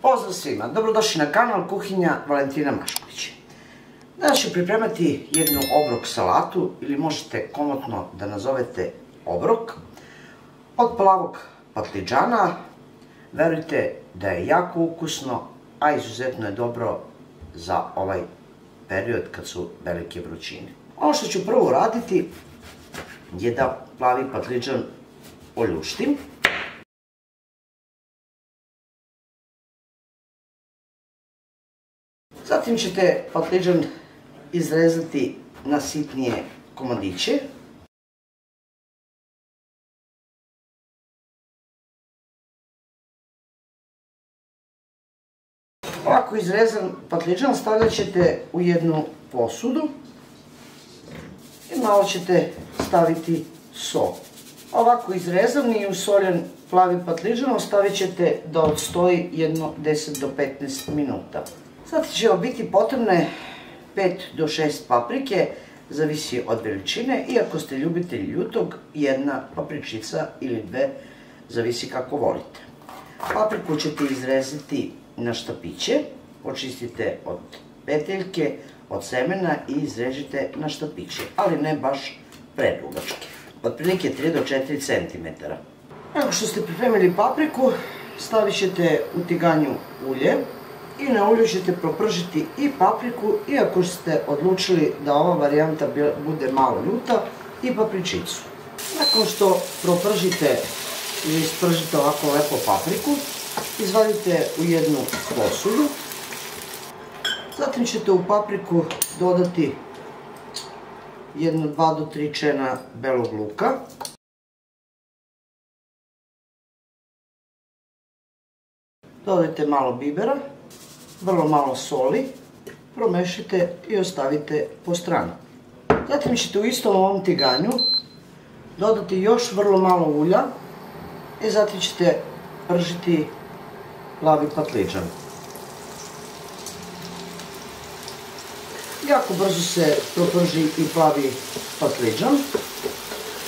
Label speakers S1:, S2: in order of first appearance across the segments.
S1: Pozdrav svima, dobrodošli na kanal Kuhinja Valentina Mašković. Danas ću pripremati jednu obrok salatu ili možete komotno da nazovete obrok od plavog patliđana. Verujte da je jako ukusno, a izuzetno je dobro za ovaj period kad su velike vrućine. Ono što ću prvo uraditi je da plavi patliđan oljuštim. Zatim ćete patliđan izrezati na sitnije komadiće. Ovako izrezan patliđan stavljat ćete u jednu posudu i malo ćete staviti so. Ovako izrezan i usoljen plavi patliđan ostavit ćete da odstoji jedno 10 do 15 minuta. Sad će vam biti potrebne 5 do 6 paprike, zavisi od veličine, i ako ste ljubitelji ljutog, jedna papričica ili dve, zavisi kako volite. Papriku ćete izrezati na štapiće, očistite od peteljke, od semena i izrežite na štapiće, ali ne baš predugačke, otprilike 3 do 4 cm. Nakon što ste pripremili papriku, stavit ćete u tiganju ulje i na ulju ćete propržiti i papriku, i ako ste odlučili da ova varijanta bude malo ljuta, i papričicu. Nakon što propržite ili ispržite ovako lepo papriku, izvadite u jednu posudu. Zatim ćete u papriku dodati 2 do 3 čena belog luka. Dodajte malo bibera, vrlo malo soli, promešajte i ostavite po strani. Zatim ćete u istom ovom tiganju dodati još vrlo malo ulja i zatim ćete pržiti plavi patliđan. Jako brzo se proprži i plavi patliđan,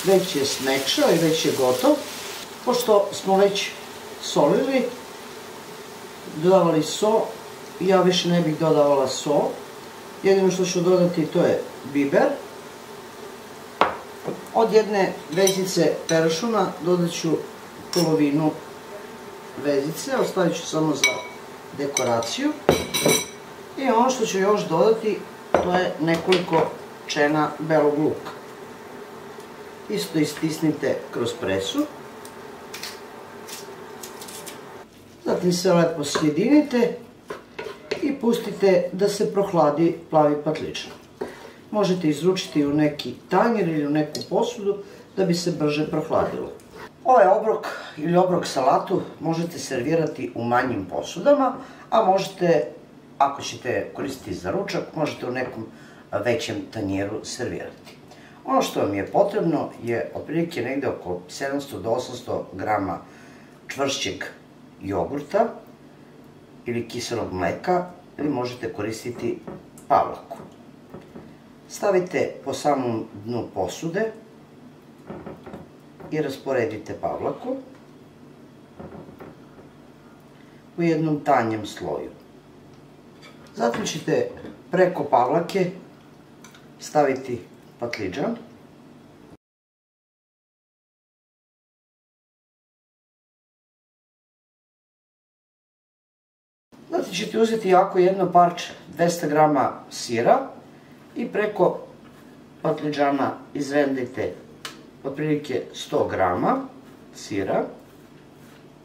S1: već je smekšao i već je gotov. Pošto smo već solili, dodavali so, ja više ne bih dodavala so, jedino što ću dodati to je biber. Od jedne vezice peršuna dodat ću polovinu vezice, ostavit ću samo za dekoraciju. I ono što ću još dodati, to je nekoliko čena belog luka. Isto istisnite kroz presu. Zatim sve lepo sjedinite i pustite da se prohladi plavi patliđan. Možete izručiti u neki tanjir ili u neku posudu da bi se brže prohladilo. Ovaj obrok ili obrok salatu možete servirati u manjim posudama, a možete, ako ćete koristiti za ručak, možete u nekom većem tanjiru servirati. Ono što vam je potrebno je otprilike negde oko 700 do 800 grama čvršćeg jogurta ili kiselog mleka, ili možete koristiti pavlaku. Stavite po samom dnu posude i rasporedite pavlaku u jednom tanjem sloju. Zatim ćete preko pavlake staviti patliđan. Zatim ćete uzeti jako jedno parče 200 grama sira i preko patliđana izrendajte otprilike 100 grama sira,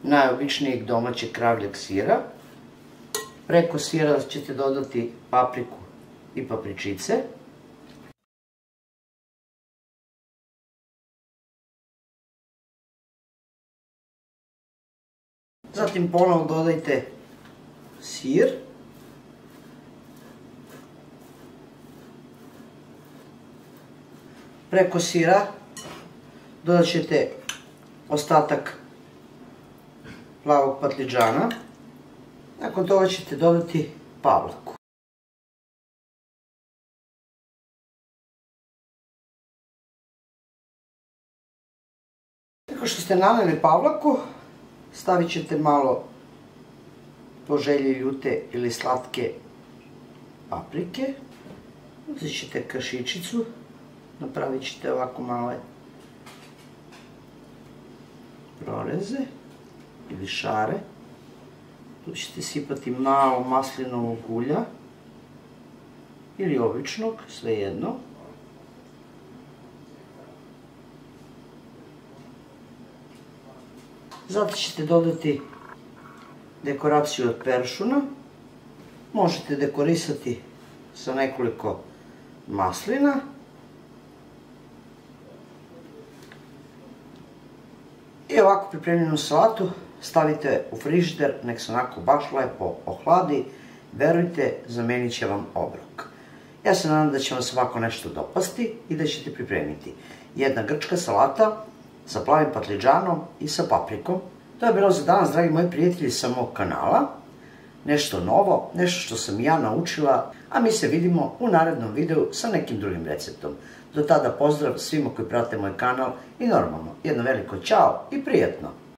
S1: najobičnijeg domaćeg kravljeg sira. Preko sira ćete dodati papriku i papričice. Zatim ponovo dodajte sir. Preko sira dodat ćete ostatak plavog patliđana. Nakon toga ćete dodati pavlaku. Nakon što ste naveli pavlaku, stavit ćete malo po želji ljute ili slatke paprike. Uzet ćete kašičicu, napravit ćete ovako male proreze ili šare. Tu ćete sipati malo maslinovog ulja ili običnog, svejedno. Zatim ćete dodati dekoraciju od peršuna. Možete dekorisati sa nekoliko maslina. I ovako pripremljenu salatu stavite u frižider, nek se onako baš lepo ohladi. Verujte, zamenit će vam obrok. Ja se nadam da će vam se ovako nešto dopasti i da ćete pripremiti. Jedna grčka salata sa plavim patliđanom i sa paprikom. To je bilo za danas, dragi moji prijatelji, sa mog kanala. Nešto novo, nešto što sam ja naučila, a mi se vidimo u narednom videu sa nekim drugim receptom. Do tada pozdrav svima koji prate moj kanal i normalno, jedno veliko ćao i prijatno!